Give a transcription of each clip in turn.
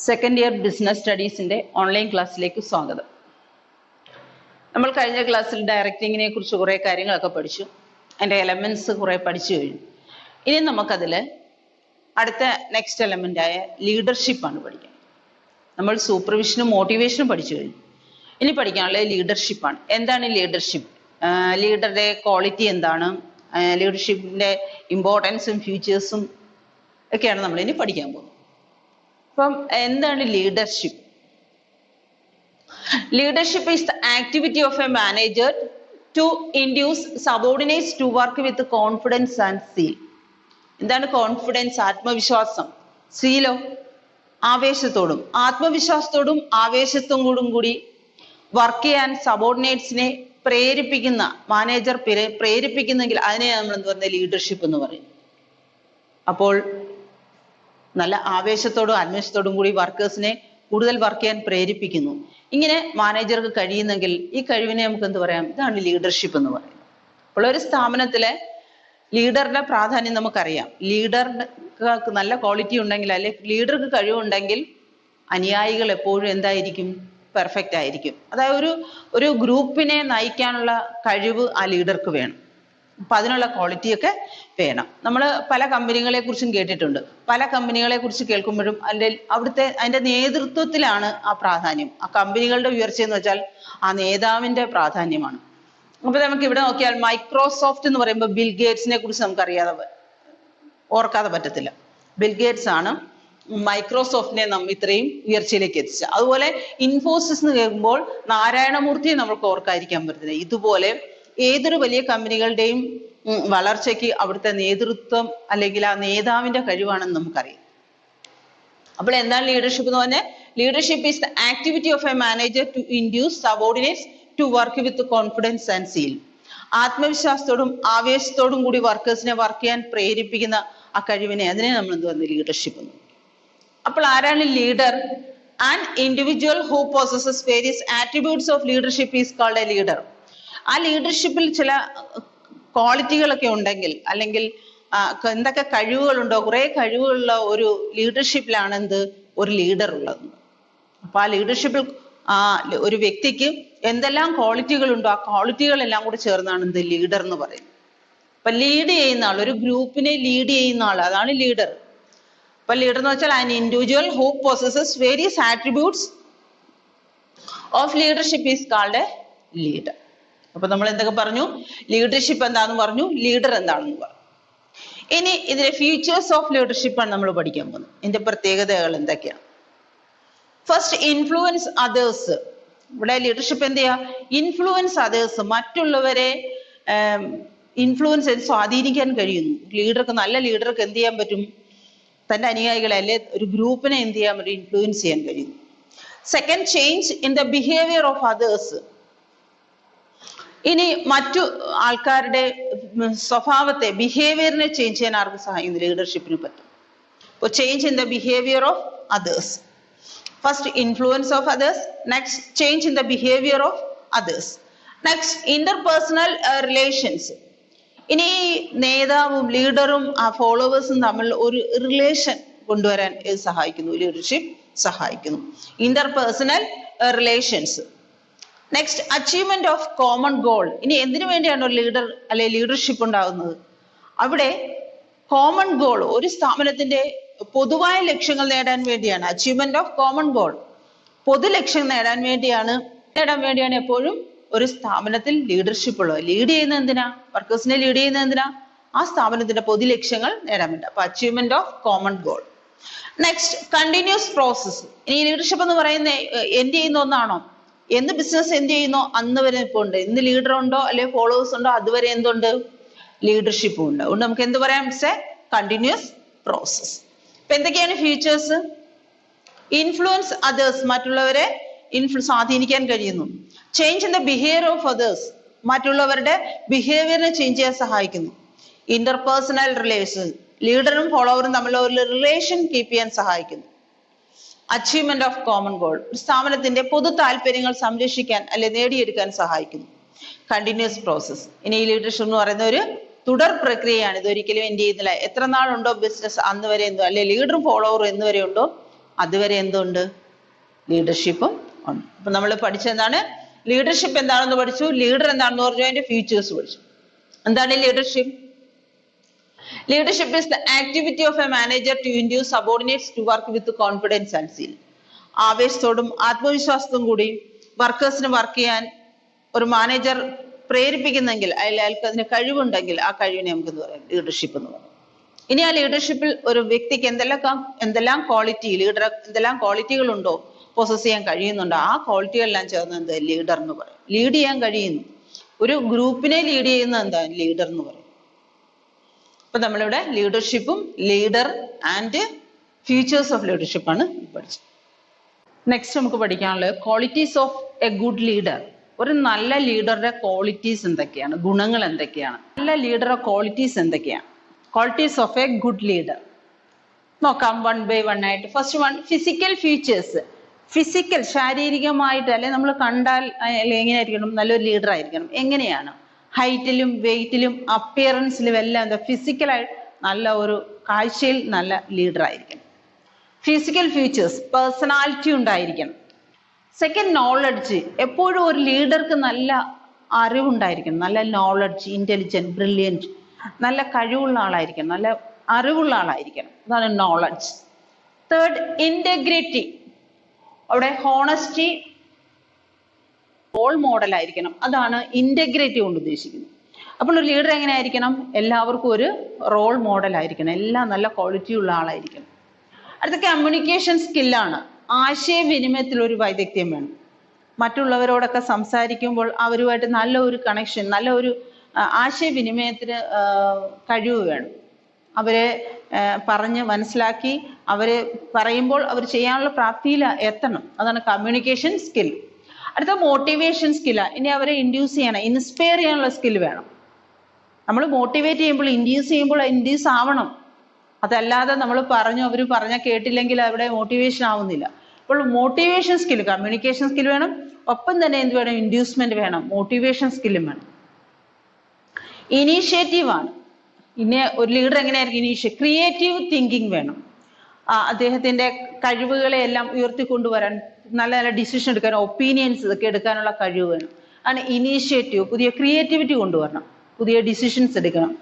Second year business സ്റ്റഡീസിന്റെ online ക്ലാസ്സിലേക്ക് സ്വാഗതം. നമ്മൾ കഴിഞ്ഞ ക്ലാസ്സിൽ ഡയറക്റ്റിങ്ങിനെ കുറിച്ച് കുറേ കാര്യങ്ങളൊക്കെ പഠിച്ചു, അതിൻ്റെ എലമെന്റ്സ് കുറേ പഠിച്ചു കഴിഞ്ഞു. ഇനി നമുക്കതിൽ അടുത്ത നെക്സ്റ്റ് എലമെൻ്റായ ലീഡർഷിപ്പാണ് പഠിക്കുക. നമ്മൾ സൂപ്പർവിഷനും മോട്ടിവേഷനും പഠിച്ചു കഴിഞ്ഞു. ഇനി പഠിക്കാനുള്ളത് ലീഡർഷിപ്പാണ്. എന്താണ് ലീഡർഷിപ്പ്? ലീഡറുടെ ക്വാളിറ്റി എന്താണ്, ലീഡർഷിപ്പിൻ്റെ ഇമ്പോർട്ടൻസും ഫ്യൂച്ചേഴ്സും ഒക്കെയാണ് നമ്മൾ ഇനി പഠിക്കാൻ പോകുന്നത്. അപ്പം എന്താണ് leadership? Leadership is the activity of a manager to induce subordinates to work with confidence and zeal. എന്താണ് കോൺഫിഡൻസ്? ആത്മവിശ്വാസം. സീലോ? ആവേശത്തോടും. ആത്മവിശ്വാസത്തോടും ആവേശത്തോടും കൂടി വർക്ക് ചെയ്യാൻ സബോർഡിനേറ്റ്സിനെ പ്രേരിപ്പിക്കുന്ന മാനേജർ പ്രേരിപ്പിക്കുന്നെങ്കിൽ അതിനെ നമ്മൾ എന്ത് പറയുന്നത്? ലീഡർഷിപ്പ് എന്ന് പറയും. അപ്പോൾ നല്ല ആവേശത്തോടും ആത്മവിശ്വാസത്തോടും കൂടി വർക്കേഴ്സിനെ കൂടുതൽ വർക്ക് ചെയ്യാൻ പ്രേരിപ്പിക്കുന്നു. ഇങ്ങനെ മാനേജർക്ക് കഴിയുന്നെങ്കിൽ ഈ കഴിവിനെ നമുക്ക് എന്ത് പറയാം? ഇതാണ് ലീഡർഷിപ്പ് എന്ന് പറയുന്നത്. അപ്പോൾ ഒരു സ്ഥാപനത്തിലെ ലീഡറുടെ പ്രാധാന്യം നമുക്കറിയാം. ലീഡർക്ക് നല്ല ക്വാളിറ്റി ഉണ്ടെങ്കിൽ, അല്ലെങ്കിൽ ലീഡർക്ക് കഴിവുണ്ടെങ്കിൽ അനുയായികൾ എപ്പോഴും എന്തായിരിക്കും? പെർഫെക്റ്റ് ആയിരിക്കും. അതായത് ഒരു ഗ്രൂപ്പിനെ നയിക്കാനുള്ള കഴിവ് ആ ലീഡർക്ക് വേണം. അപ്പൊ അതിനുള്ള ക്വാളിറ്റിയൊക്കെ വേണം. നമ്മൾ പല കമ്പനികളെ കുറിച്ചും കേട്ടിട്ടുണ്ട്. പല കമ്പനികളെ കുറിച്ച് കേൾക്കുമ്പോഴും അതിന്റെ നേതൃത്വത്തിലാണ് ആ പ്രാധാന്യം. ആ കമ്പനികളുടെ ഉയർച്ച എന്ന് വെച്ചാൽ ആ നേതാവിന്റെ പ്രാധാന്യമാണ്. അപ്പൊ നമുക്ക് ഇവിടെ നോക്കിയാൽ മൈക്രോസോഫ്റ്റ് എന്ന് പറയുമ്പോൾ ബിൽ ഗേറ്റ്സിനെ കുറിച്ച് നമുക്ക് ഓർക്കാതെ പറ്റത്തില്ല. ബിൽ ഗേറ്റ്സ് ആണ് മൈക്രോസോഫ്റ്റിനെ ഇത്രയും ഉയർച്ചയിലേക്ക് എത്തിച്ചത്. അതുപോലെ ഇൻഫോസിസ് എന്ന് കേൾക്കുമ്പോൾ നാരായണമൂർത്തിയെ നമുക്ക് ഓർക്കാതിരിക്കാൻ പറ്റത്തില്ല. ഇതുപോലെ ഏതൊരു വലിയ കമ്പനികളുടെയും വളർച്ചയ്ക്ക് അവിടുത്തെ നേതൃത്വം അല്ലെങ്കിൽ ആ നേതാവിന്റെ കഴിവാണെന്ന് നമുക്കറിയാം. അപ്പോൾ എന്താണ് ലീഡർഷിപ്പ് എന്ന് പറഞ്ഞാൽ? Leadership is the activity of a manager to induce subordinates to work with confidence and zeal. ആത്മവിശ്വാസത്തോടും ആവേശത്തോടും കൂടി വർക്കേഴ്സിനെ വർക്ക് ചെയ്യാൻ പ്രേരിപ്പിക്കുന്ന ആ കഴിവിനെ, അതിനെ നമ്മൾ എന്ത് പറയുന്നത്? ലീഡർഷിപ്പ് എന്ന്. അപ്പോൾ ആരാണ് leader? An individual who possesses various attributes of leadership is called a leader. ആ ലീഡർഷിപ്പിൽ ചില ക്വാളിറ്റികളൊക്കെ ഉണ്ടെങ്കിൽ, അല്ലെങ്കിൽ എന്തൊക്കെ കഴിവുകളുണ്ടോ, കുറെ കഴിവുകളുള്ള ഒരു ലീഡർഷിപ്പിലാണ് ഒരു ലീഡർ ഉള്ളത്. അപ്പൊ ആ ലീഡർഷിപ്പിൽ ഒരു വ്യക്തിക്ക് എന്തെല്ലാം ക്വാളിറ്റികളുണ്ടോ ആ ക്വാളിറ്റികളെല്ലാം കൂടെ ചേർന്നാണ് ലീഡർ എന്ന് പറയുന്നത്. അപ്പൊ ലീഡ് ചെയ്യുന്ന ആൾ, ഒരു ഗ്രൂപ്പിനെ ലീഡ് ചെയ്യുന്ന ആൾ, അതാണ് ലീഡർ. അപ്പൊ ലീഡർ എന്ന് വെച്ചാൽ an individual who possesses various attributes of leadership is called a leader. അപ്പൊ നമ്മൾ എന്തൊക്കെ പറഞ്ഞു? ലീഡർഷിപ്പ് എന്താണെന്ന് പറഞ്ഞു, ലീഡർ എന്താണെന്ന് പറഞ്ഞു. ഇനി ഇതിന്റെ ഫീച്ചേഴ്സ് ഓഫ് ലീഡർഷിപ്പ് ആണ് നമ്മൾ പഠിക്കാൻ പോകുന്നത്. ഇതിന്റെ പ്രത്യേകതകൾ എന്തൊക്കെയാണ്? First, influence others. ഇവിടെ ലീഡർഷിപ്പ് എന്ത് ചെയ്യാ? Influence others. മറ്റുള്ളവരെ ഇൻഫ്ലുവൻസ് ചെയ്ത് സ്വാധീനിക്കാൻ കഴിയുന്നു. നല്ല ലീഡർക്ക് എന്ത് ചെയ്യാൻ പറ്റും? തന്റെ അനുയായികളെ അല്ലെ ഒരു ഗ്രൂപ്പിനെ എന്ത് ചെയ്യാൻ പറ്റും? ഇൻഫ്ലുവൻസ് ചെയ്യാൻ കഴിയുന്നു. Second, change in the behaviour of others. ഇനി മറ്റു ആൾക്കാരുടെ സ്വഭാവത്തെ, ബിഹേവിയറിനെ ചേഞ്ച് ചെയ്യാൻ ആർക്ക് സഹായിക്കുന്നു? ലീഡർഷിപ്പിന് പറ്റും. അപ്പോൾ change in the behaviour of others. First, influence of others. Next, change in the behaviour of others. Next, interpersonal relations. ഇനി നേതാവും ലീഡറും ആ ഫോളോവേഴ്സും തമ്മിൽ ഒരു റിലേഷൻ കൊണ്ടുവരാൻ ഇത് സഹായിക്കുന്നു, ലീഡർഷിപ്പ് സഹായിക്കുന്നു. Interpersonal relations. Next, achievement of common goal. ഇനി എന്തിനു വേണ്ടിയാണ് ഒരു ലീഡർ അല്ലെ ലീഡർഷിപ്പ് ഉണ്ടാകുന്നത്? അവിടെ കോമൺ ഗോൾ, ഒരു സ്ഥാപനത്തിന്റെ പൊതുവായ ലക്ഷ്യങ്ങൾ നേടാൻ വേണ്ടിയാണ്. അച്ചീവ്മെന്റ് ഓഫ് കോമൺ ഗോൾ, പൊതു ലക്ഷ്യം നേടാൻ വേണ്ടിയാണ് എപ്പോഴും ഒരു സ്ഥാപനത്തിൽ ലീഡർഷിപ്പ് ഉള്ളത്. ലീഡ് ചെയ്യുന്നത് എന്തിനാ? വർക്കേഴ്സിനെ ലീഡ് ചെയ്യുന്നത് എന്തിനാ? ആ സ്ഥാപനത്തിന്റെ പൊതു ലക്ഷ്യങ്ങൾ നേടാൻ വേണ്ടി. അപ്പൊ achievement of common goal. Next, continuous process. ഇനി ലീഡർഷിപ്പ് എന്ന് പറയുന്നത് എന്ത് ചെയ്യുന്ന ഒന്നാണോ? എന്ന് ബിസിനസ് എന്ത് ചെയ്യുന്നോ അന്ന് വരെ ഇപ്പൊ ഉണ്ട്. ഇന്ന് ലീഡർ ഉണ്ടോ അല്ലെ ഫോളോവേഴ്സ് ഉണ്ടോ അതുവരെ എന്തുണ്ട്? ലീഡർഷിപ്പും ഉണ്ട്. അതുകൊണ്ട് നമുക്ക് എന്ത് പറയാം? It's A continuous process. ഇപ്പൊ എന്തൊക്കെയാണ് ഫീച്ചേഴ്സ്? ഇൻഫ്ലുവൻസ് അതേഴ്സ്, മറ്റുള്ളവരെ സ്വാധീനിക്കാൻ കഴിയുന്നു. Change in the behaviour of others, മറ്റുള്ളവരുടെ ബിഹേവിയറിനെ ചേഞ്ച് ചെയ്യാൻ സഹായിക്കുന്നു. ഇന്റർപേഴ്സണൽ റിലേഷൻ, ലീഡറും ഫോളോവറും തമ്മിലുള്ള ഒരു റിലേഷൻ കീപ്പ് ചെയ്യാൻ സഹായിക്കുന്നു. അച്ചീവ്മെന്റ് ഓഫ് കോമൺ ഗോൾ, ഒരു സ്ഥാപനത്തിന്റെ പൊതു താല്പര്യങ്ങൾ സംരക്ഷിക്കാൻ അല്ലെ നേടിയെടുക്കാൻ സഹായിക്കുന്നു. Continuous process. ഇനി ഈ ലീഡർഷിപ്പ് എന്ന് പറയുന്ന ഒരു തുടർ പ്രക്രിയയാണ്. ഇതൊരിക്കലും എന്ത് ചെയ്യുന്നില്ല. എത്ര നാളുണ്ടോ ബിസിനസ് അന്ന് വരെ എന്തോ, അല്ലെ ലീഡറും ഫോളോവറും എന്ന് വരെ ഉണ്ടോ അതുവരെ എന്തുണ്ട്? ലീഡർഷിപ്പും ഉണ്ട്. അപ്പൊ നമ്മൾ പഠിച്ചെന്താണ്? ലീഡർഷിപ്പ് എന്താണെന്ന് പഠിച്ചു, ലീഡർ എന്താണെന്ന് പറഞ്ഞു, അതിന്റെ ഫീച്ചേഴ്സ് പഠിച്ചു. എന്താണ് leadership? Leadership is the activity of a manager to induce subordinates to work with confidence and zeal. ആവേശത്തോടും ആത്മവിശ്വാസത്തോടും കൂടി വർക്കേഴ്സിന് വർക്ക് ചെയ്യാൻ ഒരു മാനേജർ പ്രേരിപ്പിക്കുന്നെങ്കിൽ, അയാൾക്ക് അതിന് കഴിവുണ്ടെങ്കിൽ, ആ കഴിവിനെ നമുക്ക് പറയാം ലീഡർഷിപ്പ് എന്ന് പറയാം. ഇനി ആ ലീഡർഷിപ്പിൽ ഒരു വ്യക്തിക്ക് എന്തെല്ലാം ക്വാളിറ്റി, ലീഡർ എന്തെല്ലാം ക്വാളിറ്റികൾ ഉണ്ടോ, പൊസസ് ചെയ്യാൻ കഴിയുന്നുണ്ടോ, ആ ക്വാളിറ്റികളെല്ലാം ചേർന്ന് എന്ത് ലീഡർ എന്ന് പറയും. ലീഡ് ചെയ്യാൻ കഴിയുന്നു, ഒരു ഗ്രൂപ്പിനെ ലീഡ് ചെയ്യുന്ന എന്താ ലീഡർ എന്ന് പറയും. അപ്പൊ നമ്മളിവിടെ ലീഡർഷിപ്പും leader and features of leadership ആണ് പഠിച്ചത്. നെക്സ്റ്റ് നമുക്ക് പഠിക്കാനുള്ളത് qualities of a good leader. ഒരു നല്ല ലീഡറുടെ ക്വാളിറ്റീസ് എന്തൊക്കെയാണ്, ഗുണങ്ങൾ എന്തൊക്കെയാണ്, നല്ല ലീഡറുടെ ക്വാളിറ്റീസ് എന്തൊക്കെയാണ്? Qualities of a good leader നോക്കാം വൺ ബൈ വൺ ആയിട്ട്. First one, physical features. Physical, ശാരീരികമായിട്ട്, അല്ലെ നമ്മൾ കണ്ടാൽ എങ്ങനെയായിരിക്കണം? നല്ലൊരു ലീഡർ ആയിരിക്കണം. എങ്ങനെയാണ്? ഹൈറ്റിലും വെയിറ്റിലും അപ്പിയറൻസിലും എല്ലാം എന്താ ഫിസിക്കലായി നല്ല ഒരു കാഴ്ചയിൽ നല്ല ലീഡർ ആയിരിക്കണം. ഫിസിക്കൽ ഫീച്ചേഴ്സ്, പേഴ്സണാലിറ്റി ഉണ്ടായിരിക്കണം. Second, knowledge. എപ്പോഴും ഒരു ലീഡർക്ക് നല്ല അറിവുണ്ടായിരിക്കണം, നല്ല നോളജ്, ഇന്റലിജന്റ്, ബ്രില്യൻറ്റ്, നല്ല കഴിവുള്ള ആളായിരിക്കണം, നല്ല അറിവുള്ള ആളായിരിക്കണം. അതാണ് നോളജ്. Third, integrity. അവിടെ ഹോണസ്റ്റി, റോൾ മോഡൽ ആയിരിക്കണം. അതാണ് ഇന്റഗ്രിറ്റി കൊണ്ട് ഉദ്ദേശിക്കുന്നത്. അപ്പോൾ ഒരു ലീഡർ എങ്ങനെയായിരിക്കണം? എല്ലാവർക്കും ഒരു റോൾ മോഡൽ ആയിരിക്കണം, എല്ലാം നല്ല ക്വാളിറ്റി ഉള്ള ആളായിരിക്കണം. അടുത്ത കമ്മ്യൂണിക്കേഷൻ സ്കില്ലാണ്. ആശയവിനിമയത്തിൽ ഒരു വൈദഗ്ധ്യം വേണം. മറ്റുള്ളവരോടൊക്കെ സംസാരിക്കുമ്പോൾ അവരുമായിട്ട് നല്ല ഒരു കണക്ഷൻ, നല്ല ഒരു ആശയവിനിമയത്തിന് കഴിവ് വേണം. അവരെ പറഞ്ഞ് മനസ്സിലാക്കി അവരെ പറയുമ്പോൾ അവർ ചെയ്യാനുള്ള പ്രാപ്തിയിൽ എത്തണം. അതാണ് കമ്മ്യൂണിക്കേഷൻ സ്കിൽ. അടുത്ത മോട്ടിവേഷൻ സ്കില്ലാണ്. ഇനി അവരെ ഇൻഡ്യൂസ് ചെയ്യണം, ഇൻസ്പയർ ചെയ്യാനുള്ള സ്കിൽ വേണം. നമ്മൾ മോട്ടിവേറ്റ് ചെയ്യുമ്പോൾ, ഇൻഡ്യൂസ് ആവണം. അതല്ലാതെ നമ്മൾ അവർ പറഞ്ഞാൽ കേട്ടില്ലെങ്കിൽ അവിടെ മോട്ടിവേഷൻ ആവുന്നില്ല. അപ്പോൾ മോട്ടിവേഷൻ സ്കിൽ, കമ്മ്യൂണിക്കേഷൻ സ്കിൽ വേണം, ഒപ്പം തന്നെ എന്ത് വേണം? ഇൻഡ്യൂസ്മെന്റ് വേണം, മോട്ടിവേഷൻ സ്കില്ലും വേണം. ഇനീഷ്യേറ്റീവ് ആണ്. ഇനി ഒരു ലീഡർ എങ്ങനെയായിരിക്കും? ക്രിയേറ്റീവ് തിങ്കിങ് വേണം. അദ്ദേഹത്തിന്റെ കഴിവുകളെ എല്ലാം ഉയർത്തിക്കൊണ്ടുവരാൻ, നല്ല നല്ല ഡിസിഷൻ എടുക്കാൻ, ഒപ്പീനിയൻസ് ഇതൊക്കെ എടുക്കാനുള്ള കഴിവ് വേണം. ആണ് ഇനീഷ്യേറ്റീവ്. പുതിയ ക്രിയേറ്റിവിറ്റി കൊണ്ടുവരണം, പുതിയ ഡിസിഷൻസ് എടുക്കണം,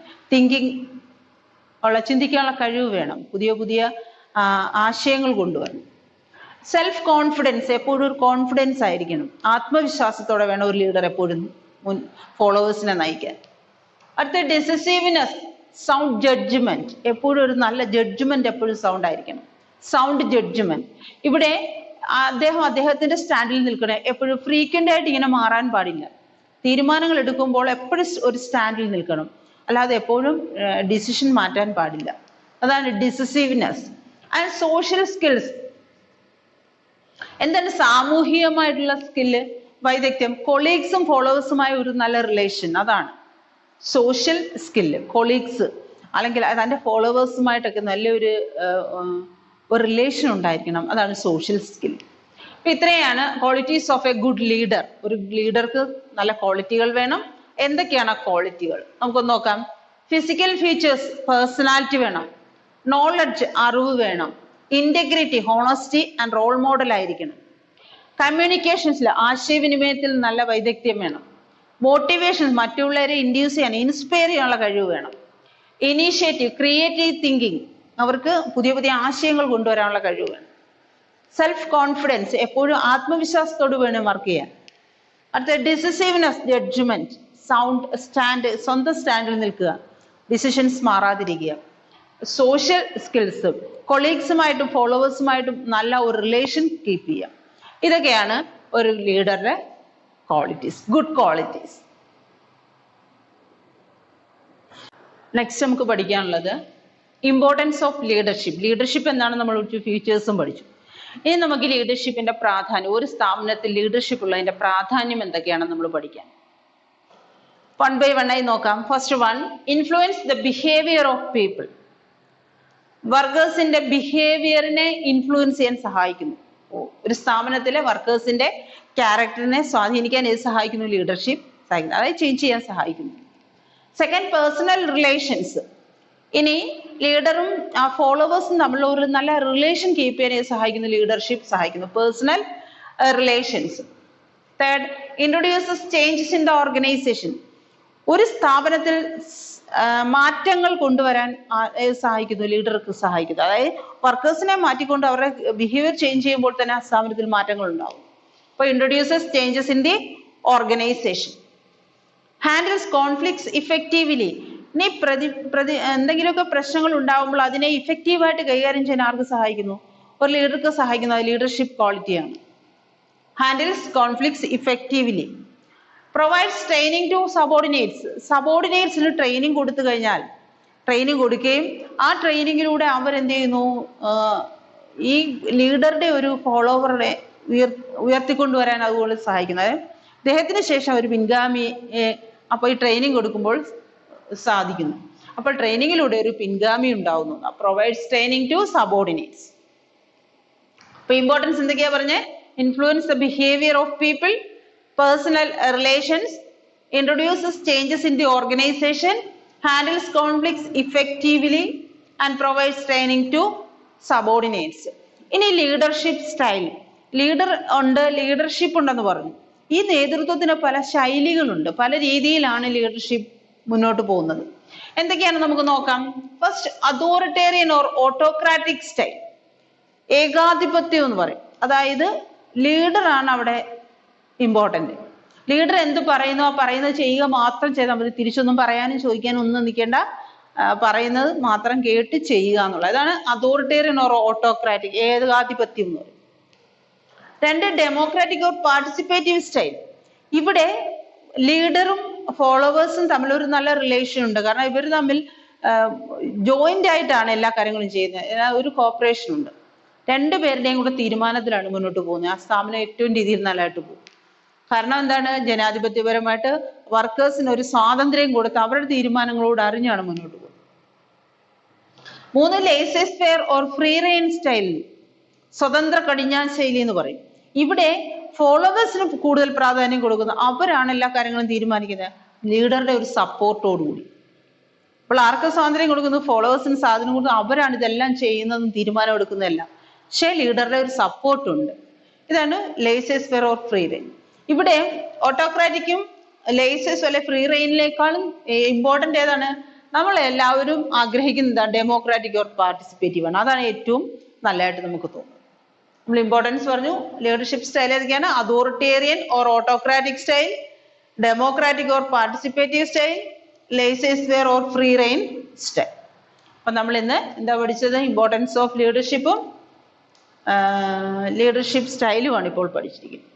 ചിന്തിക്കാനുള്ള കഴിവ് വേണം, പുതിയ ആശയങ്ങൾ കൊണ്ടുവരണം. സെൽഫ് കോൺഫിഡൻസ്, എപ്പോഴും ഒരു കോൺഫിഡൻസ് ആയിരിക്കണം, ആത്മവിശ്വാസത്തോടെ വേണം ഒരു ലീഡർ എപ്പോഴും ഫോളോവേഴ്സിനെ നയിക്കാൻ. അടുത്ത ഡിസിസീവ്നെസ്, സൗണ്ട് ജഡ്ജ്മെന്റ്. എപ്പോഴും ഒരു നല്ല ജഡ്ജ്മെന്റ് എപ്പോഴും സൗണ്ട് ആയിരിക്കണം, സൗണ്ട് ജഡ്ജ്മെന്റ്. ഇവിടെ അദ്ദേഹത്തിന്റെ സ്റ്റാൻഡിൽ നിൽക്കണേ, എപ്പോഴും ഫ്രീക്വന്റ് ആയിട്ട് ഇങ്ങനെ മാറാൻ പാടില്ല. തീരുമാനങ്ങൾ എടുക്കുമ്പോൾ എപ്പോഴും ഒരു സ്റ്റാൻഡിൽ നിൽക്കണം, അല്ലാതെ എപ്പോഴും ഡിസിഷൻ മാറ്റാൻ പാടില്ല. അതാണ് ഡിസിസീവ്നെസ്. And social skills. എന്താണ് സാമൂഹികമായിട്ടുള്ള സ്കില്ല്? വൈദഗ്ധ്യം, കൊളീഗ്സും ഫോളോവേഴ്സുമായ ഒരു നല്ല റിലേഷൻ, അതാണ് സോഷ്യൽ സ്കില്ല്. കൊളീഗ്സ് അല്ലെങ്കിൽ അതിൻ്റെ ഫോളോവേഴ്സുമായിട്ടൊക്കെ നല്ലൊരു റിലേഷൻ ഉണ്ടായിരിക്കണം, അതാണ് സോഷ്യൽ സ്കിൽ. അപ്പൊ ഇത്രയാണ് qualities of a good leader. ഒരു ലീഡർക്ക് നല്ല ക്വാളിറ്റികൾ വേണം. എന്തൊക്കെയാണ് ആ ക്വാളിറ്റികൾ? നമുക്കൊന്ന് നോക്കാം. ഫിസിക്കൽ ഫീച്ചേഴ്സ്, പേഴ്സണാലിറ്റി വേണം. നോളജ്, അറിവ് വേണം. Integrity, honesty and role model ആയിരിക്കണം. കമ്മ്യൂണിക്കേഷൻസിൽ, ആശയവിനിമയത്തിൽ നല്ല വൈദഗ്ധ്യം വേണം. മോട്ടിവേഷൻ, മറ്റുള്ളവരെ ഇൻഡ്യൂസ് ചെയ്യാൻ, ഇൻസ്പയർ ചെയ്യാനുള്ള കഴിവ് വേണം. ഇനീഷ്യേറ്റീവ്, ക്രിയേറ്റീവ് തിങ്കിങ്, അവർക്ക് പുതിയ ആശയങ്ങൾ കൊണ്ടുവരാനുള്ള കഴിവ് വേണം. സെൽഫ് കോൺഫിഡൻസ്, എപ്പോഴും ആത്മവിശ്വാസത്തോട് വേണം വർക്ക് ചെയ്യാൻ. അടുത്ത ഡിസിസീവ്നെസ്, ജഡ്ജ്മെന്റ്, സ്വന്തം സ്റ്റാൻഡിൽ നിൽക്കുക, ഡിസിഷൻസ് മാറാതിരിക്കുക. സോഷ്യൽ സ്കിൽസ്, കൊളീഗ്സുമായിട്ടും ഫോളോവേഴ്സുമായിട്ടും നല്ല ഒരു റിലേഷൻ കീപ്പ് ചെയ്യുക. ഇതൊക്കെയാണ് ഒരു ലീഡറുടെ ക്വാളിറ്റീസ്, ഗുഡ് ക്വാളിറ്റീസ്. നെക്സ്റ്റ് നമുക്ക് പഠിക്കാനുള്ളത് ഇമ്പോർട്ടൻസ് ഓഫ് ലീഡർഷിപ്പ്. ലീഡർഷിപ്പ് എന്താണ് നമ്മൾ ഫീച്ചേഴ്സും പഠിച്ചു. ഇനി നമുക്ക് ലീഡർഷിപ്പിന്റെ പ്രാധാന്യം, ഒരു സ്ഥാപനത്തിൽ ലീഡർഷിപ്പ് ഉള്ളതിന്റെ പ്രാധാന്യം എന്തൊക്കെയാണെന്ന് നമ്മൾ പഠിക്കാം. വൺ ബൈ വൺ ആയി നോക്കാം. First one, influence the behaviour of people. വർക്കേഴ്സിന്റെ ബിഹേവിയറിനെ ഇൻഫ്ലുവൻസ് ചെയ്യാൻ സഹായിക്കുന്നു. ഒരു സ്ഥാപനത്തിലെ വർക്കേഴ്സിന്റെ ക്യാരക്ടറിനെ സ്വാധീനിക്കാൻ ഇത് സഹായിക്കുന്നു. ലീഡർഷിപ്പ് അതായത് ചേഞ്ച് ചെയ്യാൻ സഹായിക്കുന്നു. Second, personal relations. ഇനി ലീഡറും ആ ഫോളോവേഴ്സും തമ്മിലുള്ള ഒരു നല്ല റിലേഷൻ കീപ്പ് ചെയ്യാൻ സഹായിക്കുന്നു ലീഡർഷിപ്പ് സഹായിക്കുന്നു personal relations. Third, introduces changes in the organisation. ഒരു സ്ഥാപനത്തിൽ മാറ്റങ്ങൾ കൊണ്ടുവരാൻ സഹായിക്കുന്നു ലീഡർക്ക് സഹായിക്കുന്നു. അതായത് വർക്കേഴ്സിനെ മാറ്റിക്കൊണ്ട് അവരുടെ ബിഹേവിയർ ചേഞ്ച് ചെയ്യുമ്പോൾ തന്നെ ആ സ്ഥാപനത്തിൽ മാറ്റങ്ങൾ ഉണ്ടാവും. അപ്പോൾ introduces changes in the organisation. Handles conflicts effectively. ഇനി എന്തെങ്കിലുമൊക്കെ പ്രശ്നങ്ങൾ ഉണ്ടാകുമ്പോൾ അതിനെ ഇഫക്റ്റീവായിട്ട് കൈകാര്യം ചെയ്യാൻ ആർക്ക് സഹായിക്കുന്നു? ഒരു ലീഡർക്ക് സഹായിക്കുന്നത് ലീഡർഷിപ്പ് ക്വാളിറ്റിയാണ്. Handles conflicts effectively. Provides training to subordinates. സബോർഡിനേറ്റ്സിന് ട്രെയിനിങ് കൊടുത്തു കഴിഞ്ഞാൽ ട്രെയിനിങ് കൊടുക്കുകയും ആ ട്രെയിനിങ്ങിലൂടെ അവരെന്ത് ചെയ്യുന്നു, ഈ ലീഡറുടെ ഒരു ഫോളോവറുടെ ഉയർത്തിക്കൊണ്ടുവരാൻ അതുപോലെ സഹായിക്കുന്നത്. അദ്ദേഹത്തിന് ശേഷം ഒരു പിൻഗാമിയെ അപ്പോൾ ഈ ട്രെയിനിങ് കൊടുക്കുമ്പോൾ സാധിക്കുന്നു. അപ്പോൾ ട്രെയിനിങ്ങിലൂടെ ഒരു പിൻഗാമി ഉണ്ടാവുന്നു. Provides training to subordinates. അപ്പൊ ഇമ്പോർട്ടൻസ് എന്തൊക്കെയാ പറഞ്ഞേ? Influence the behaviour of people, personal relations, introduces changes in the organisation, handles conflicts effectively and provides training to subordinates. ഇനി ലീഡർഷിപ്പ് സ്റ്റൈൽ. ലീഡർ ഉണ്ട്, ലീഡർഷിപ്പ് ഉണ്ടെന്ന് പറഞ്ഞു. ഈ നേതൃത്വത്തിന് പല ശൈലികളുണ്ട്, പല രീതിയിലാണ് ലീഡർഷിപ്പ് മുന്നോട്ട് പോകുന്നത്. എന്തൊക്കെയാണ് നമുക്ക് നോക്കാം. First, authoritarian or autocratic style. ഏകാധിപത്യം എന്ന് പറയും. അതായത് ലീഡറാണ് അവിടെ ഇമ്പോർട്ടന്റ്. ലീഡർ എന്ത് പറയുന്നോ പറയുന്നത് ചെയ്യുക മാത്രം ചെയ്താൽ മതി. തിരിച്ചൊന്നും പറയാനും ചോദിക്കാനും ഒന്നും നിൽക്കേണ്ട. പറയുന്നത് മാത്രം കേട്ട് ചെയ്യുക എന്നുള്ളത്. അതാണ് അതോറിറ്റേറിയൻ ഓർ ഓട്ടോക്രാറ്റിക്, ഏകാധിപത്യം എന്ന് പറയും. രണ്ട്, ഡെമോക്രാറ്റിക് ഓർ പാർട്ടിസിപ്പേറ്റീവ് സ്റ്റൈൽ. ഇവിടെ ലീഡറും ഫോളോവേഴ്സും തമ്മിൽ ഒരു നല്ല റിലേഷൻ ഉണ്ട്. കാരണം ഇവർ തമ്മിൽ ജോയിന്റ് ആയിട്ടാണ് എല്ലാ കാര്യങ്ങളും ചെയ്യുന്നത്. ഒരു കോപ്പറേഷൻ ഉണ്ട്. രണ്ടുപേരുടെയും കൂടെ തീരുമാനത്തിലാണ് മുന്നോട്ട് പോകുന്നത്. ആ സ്ഥാപനം ഏറ്റവും രീതിയിൽ നല്ലതായിട്ട് പോകും. കാരണം എന്താണ്? ജനാധിപത്യപരമായിട്ട് വർക്കേഴ്സിന് ഒരു സ്വാതന്ത്ര്യം കൊടുത്ത് അവരുടെ തീരുമാനങ്ങളോട് അറിഞ്ഞാണ് മുന്നോട്ട് പോകുന്നത്. മൂന്ന്, laser fair or free rain style. സ്വതന്ത്ര കടിഞ്ഞാൻ ശൈലി എന്ന് പറയും. ഇവിടെ ഫോളോവേഴ്സിന് കൂടുതൽ പ്രാധാന്യം കൊടുക്കുന്നത്. അവരാണ് എല്ലാ കാര്യങ്ങളും തീരുമാനിക്കുന്നത് ലീഡറുടെ ഒരു സപ്പോർട്ടോടുകൂടി. അപ്പോൾ ആർക്ക് സ്വാതന്ത്ര്യം കൊടുക്കുന്നത്? ഫോളോവേഴ്സിന് സ്വാതന്ത്ര്യം കൊടുക്കുന്നത്. അവരാണ് ഇതെല്ലാം ചെയ്യുന്നതും തീരുമാനം എടുക്കുന്നതെല്ലാം. പക്ഷേ ലീഡറുടെ ഒരു സപ്പോർട്ടുണ്ട്. ഇതാണ് ലേസേഴ്സ് ഫെയർ ഓർ ഫ്രീ റെയിൻ. ഇവിടെ ഓട്ടോക്രാറ്റിക്കും ലേസേഴ്സ് അല്ലെ ഫ്രീ റെയിനിനേക്കാളും ഇമ്പോർട്ടന്റ് ഏതാണ്? നമ്മൾ എല്ലാവരും ആഗ്രഹിക്കുന്നത് ഡെമോക്രാറ്റിക് ഓർ പാർട്ടിസിപ്പേറ്റീവ് ആണ്. അതാണ് ഏറ്റവും നല്ലതായിട്ട് നമുക്ക് തോന്നുന്നത്. നമ്മൾ ഇമ്പോർട്ടൻസ് പറഞ്ഞു. ലീഡർഷിപ്പ് സ്റ്റൈൽ ഏതൊക്കെയാണ്? Authoritarian or autocratic style, democratic or participative style, ലേസേഴ്സ് fair or free rain style. അപ്പൊ നമ്മൾ ഇന്ന് എന്താ പഠിച്ചത്? ഇമ്പോർട്ടൻസ് ഓഫ് ലീഡർഷിപ്പും ലീഡർഷിപ്പ് സ്റ്റൈലുമാണ് ഇപ്പോൾ പഠിച്ചിരിക്കുന്നത്.